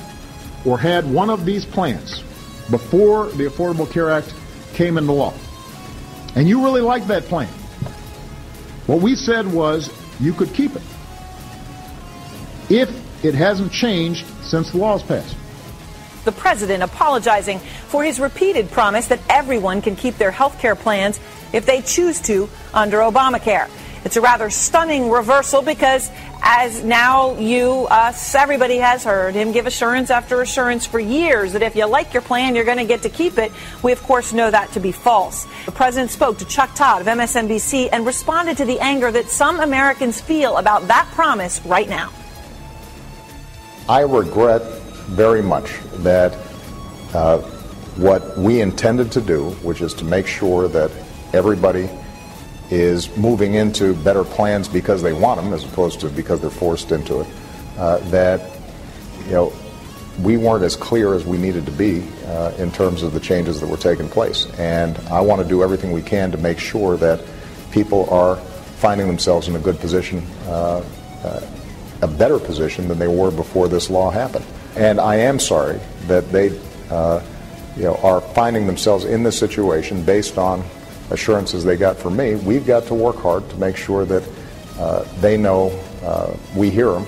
Speaker 15: or had one of these plans before the Affordable Care Act came into law, and you really liked that plan. What we said was you could keep it if it hasn't changed since the law's passed.
Speaker 16: The president apologizing for his repeated promise that everyone can keep their health care plans if they choose to under Obamacare. It's a rather stunning reversal because, as now everybody has heard him give assurance after assurance for years that if you like your plan, you're going to get to keep it. We, of course, know that to be false. The president spoke to Chuck Todd of MSNBC and responded to the anger that some Americans feel about that promise right now.
Speaker 14: I regret very much that what we intended to do, which is to make sure that everybody is moving into better plans because they want them as opposed to because they're forced into it, that we weren't as clear as we needed to be in terms of the changes that were taking place. And I want to do everything we can to make sure that people are finding themselves in a good position, a better position than they were before this law happened. And I am sorry that they are finding themselves in this situation based on assurances they got from me. We've got to work hard to make sure that they know we hear them